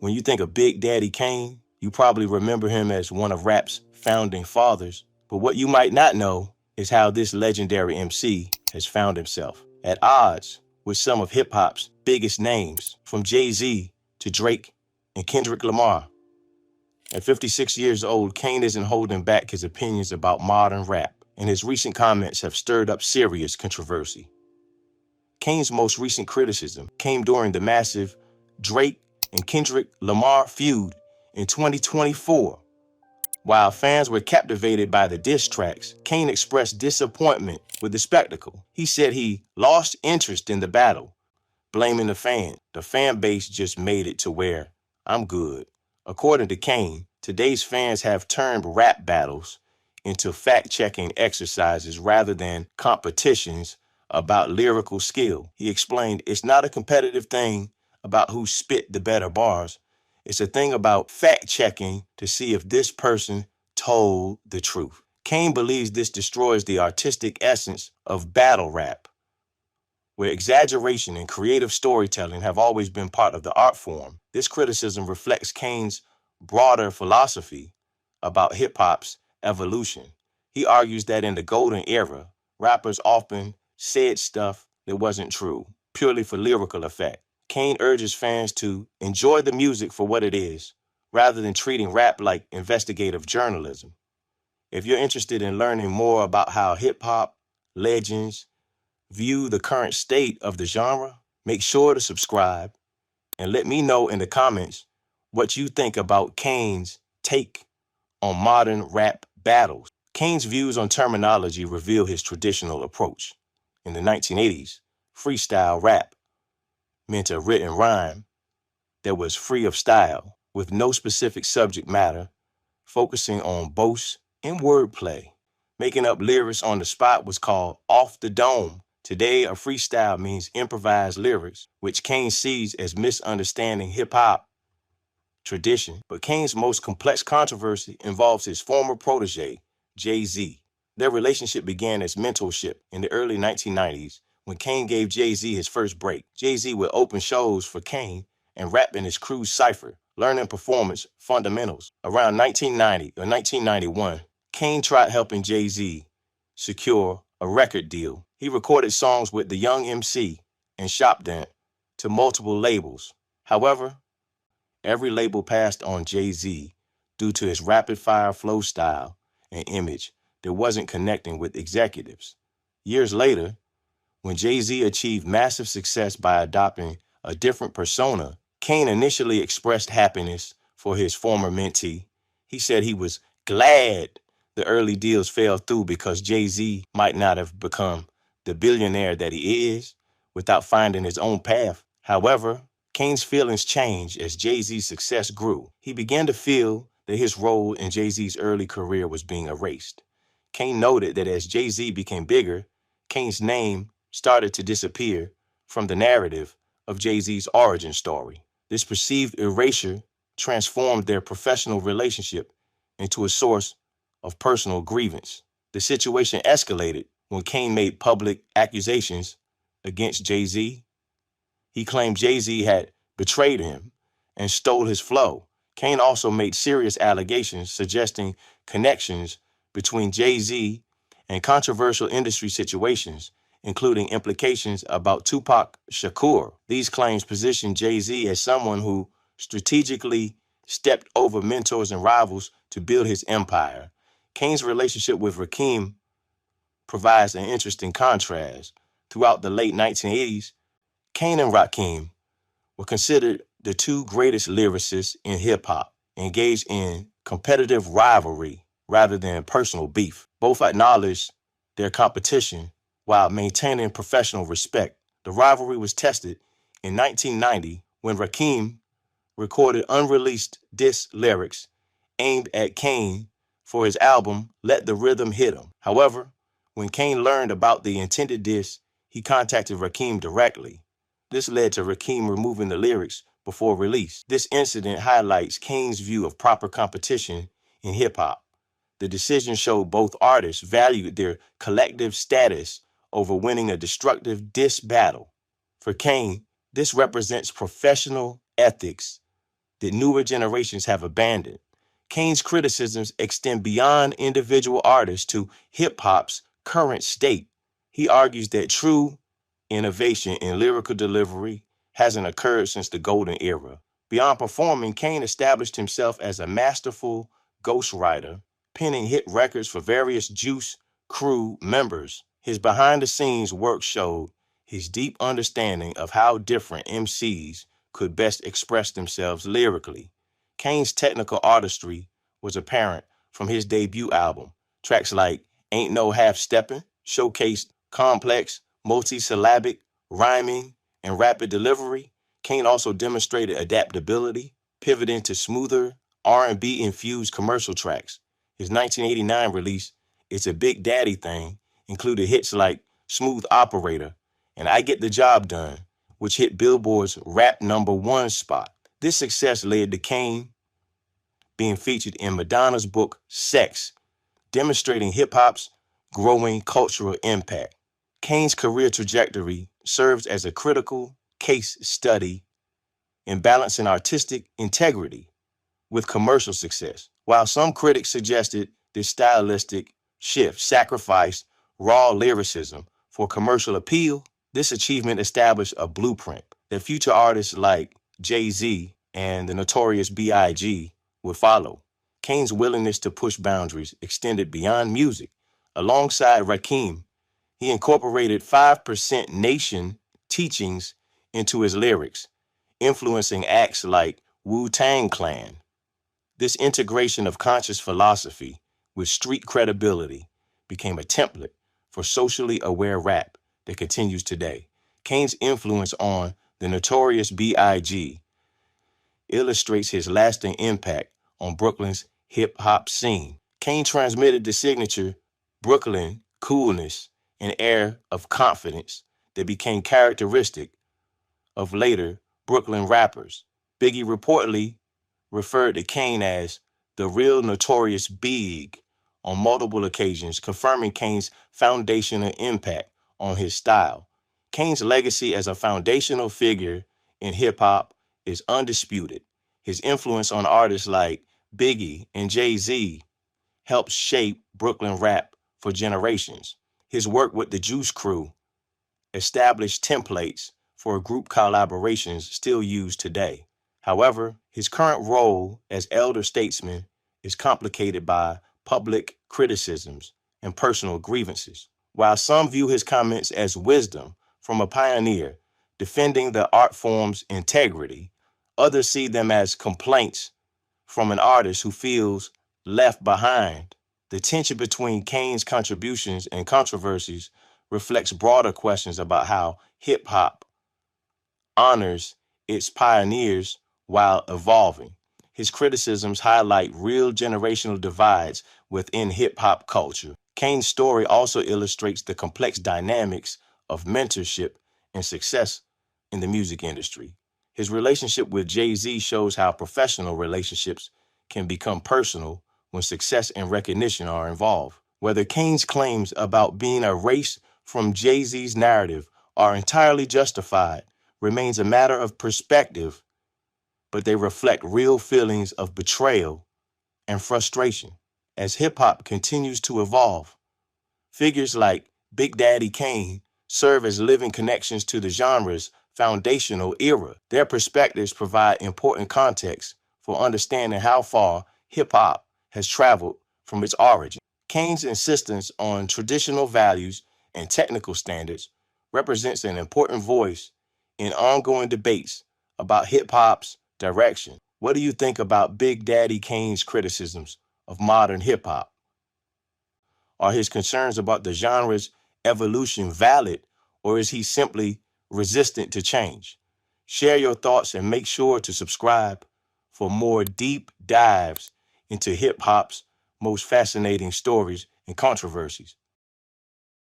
When you think of Big Daddy Kane, you probably remember him as one of rap's founding fathers. But what you might not know is how this legendary MC has found himself at odds with some of hip-hop's biggest names, from Jay-Z to Drake and Kendrick Lamar. At 56 years old, Kane isn't holding back his opinions about modern rap, and his recent comments have stirred up serious controversy. Kane's most recent criticism came during the massive Drake and Kendrick Lamar feud in 2024. While fans were captivated by the diss tracks, Kane expressed disappointment with the spectacle. He said he lost interest in the battle, blaming the fans. The fan base just made it to where I'm good. According to Kane, today's fans have turned rap battles into fact-checking exercises rather than competitions about lyrical skill. He explained it's not a competitive thing about who spit the better bars. It's a thing about fact-checking to see if this person told the truth. Kane believes this destroys the artistic essence of battle rap, where exaggeration and creative storytelling have always been part of the art form. This criticism reflects Kane's broader philosophy about hip-hop's evolution. He argues that in the golden era, rappers often said stuff that wasn't true, purely for lyrical effect. Kane urges fans to enjoy the music for what it is, rather than treating rap like investigative journalism. If you're interested in learning more about how hip-hop legends view the current state of the genre, make sure to subscribe and let me know in the comments what you think about Kane's take on modern rap battles. Kane's views on terminology reveal his traditional approach. In the 1980s, freestyle rap meant a written rhyme that was free of style, with no specific subject matter, focusing on boasts and wordplay. Making up lyrics on the spot was called off the dome. Today, a freestyle means improvised lyrics, which Kane sees as misunderstanding hip-hop tradition. But Kane's most complex controversy involves his former protege, Jay-Z. Their relationship began as mentorship in the early 1990s when Kane gave Jay-Z his first break. Jay-Z would open shows for Kane and rap in his crew's cipher, learning performance fundamentals. Around 1990 or 1991, Kane tried helping Jay-Z secure a record deal. He recorded songs with the Young MC and shopped them to multiple labels. However, every label passed on Jay-Z due to his rapid-fire flow style and image that wasn't connecting with executives. Years later, when Jay-Z achieved massive success by adopting a different persona, Kane initially expressed happiness for his former mentee. He said he was glad the early deals fell through because Jay-Z might not have become the billionaire that he is without finding his own path. However, Kane's feelings changed as Jay-Z's success grew. He began to feel that his role in Jay-Z's early career was being erased. Kane noted that as Jay-Z became bigger, Kane's name started to disappear from the narrative of Jay-Z's origin story. This perceived erasure transformed their professional relationship into a source of personal grievance. The situation escalated when Kane made public accusations against Jay-Z. He claimed Jay-Z had betrayed him and stole his flow. Kane also made serious allegations suggesting connections between Jay-Z and controversial industry situations, including implications about Tupac Shakur. These claims positioned Jay-Z as someone who strategically stepped over mentors and rivals to build his empire. Kane's relationship with Rakim provides an interesting contrast. Throughout the late 1980s, Kane and Rakim were considered the two greatest lyricists in hip-hop, engaged in competitive rivalry rather than personal beef. Both acknowledged their competition while maintaining professional respect. The rivalry was tested in 1990 when Rakim recorded unreleased diss lyrics aimed at Kane for his album Let the Rhythm Hit 'Em. However, when Kane learned about the intended diss, he contacted Rakim directly. This led to Rakim removing the lyrics before release. This incident highlights Kane's view of proper competition in hip-hop. The decision showed both artists valued their collective status over winning a destructive diss battle. For Kane, this represents professional ethics that newer generations have abandoned. Kane's criticisms extend beyond individual artists to hip hop's current state. He argues that true innovation in lyrical delivery hasn't occurred since the golden era. Beyond performing, Kane established himself as a masterful ghostwriter, penning hit records for various Juice Crew members. His behind the scenes work showed his deep understanding of how different MCs could best express themselves lyrically. Kane's technical artistry was apparent from his debut album. Tracks like Ain't No Half Steppin' showcased complex, multi-syllabic, rhyming, and rapid delivery. Kane also demonstrated adaptability, pivoting to smoother, R&B infused commercial tracks. His 1989 release, It's a Big Daddy Thing, included hits like Smooth Operator and I Get the Job Done, which hit Billboard's rap #1 spot. This success led to Kane being featured in Madonna's book Sex, demonstrating hip hop's growing cultural impact. Kane's career trajectory serves as a critical case study in balancing artistic integrity with commercial success. While some critics suggested this stylistic shift sacrificed raw lyricism for commercial appeal, this achievement established a blueprint that future artists like Jay-Z and the notorious B.I.G. would follow. Kane's willingness to push boundaries extended beyond music. Alongside Rakim, he incorporated 5% Nation teachings into his lyrics, influencing acts like Wu-Tang Clan. This integration of conscious philosophy with street credibility became a template for socially aware rap that continues today. Kane's influence on the notorious B.I.G. illustrates his lasting impact on Brooklyn's hip-hop scene. Kane transmitted the signature Brooklyn coolness and air of confidence that became characteristic of later Brooklyn rappers. Biggie reportedly referred to Kane as the real Notorious Big on multiple occasions, confirming Kane's foundational impact on his style. Kane's legacy as a foundational figure in hip-hop is undisputed. His influence on artists like Biggie and Jay-Z helped shape Brooklyn rap for generations. His work with the Juice Crew established templates for group collaborations still used today. However, his current role as elder statesman is complicated by public criticisms and personal grievances. While some view his comments as wisdom from a pioneer defending the art form's integrity, others see them as complaints from an artist who feels left behind. The tension between Kane's contributions and controversies reflects broader questions about how hip hop honors its pioneers while evolving. His criticisms highlight real generational divides within hip hop culture. Kane's story also illustrates the complex dynamics of mentorship and success in the music industry. His relationship with Jay-Z shows how professional relationships can become personal when success and recognition are involved. Whether Kane's claims about being erased from Jay-Z's narrative are entirely justified remains a matter of perspective, but they reflect real feelings of betrayal and frustration. As hip-hop continues to evolve, figures like Big Daddy Kane serve as living connections to the genre's foundational era. Their perspectives provide important context for understanding how far hip-hop has traveled from its origin. Kane's insistence on traditional values and technical standards represents an important voice in ongoing debates about hip-hop's direction. What do you think about Big Daddy Kane's criticisms of modern hip-hop? Are his concerns about the genre's evolution valid, or is he simply resistant to change? Share your thoughts and make sure to subscribe for more deep dives into hip hop's most fascinating stories and controversies.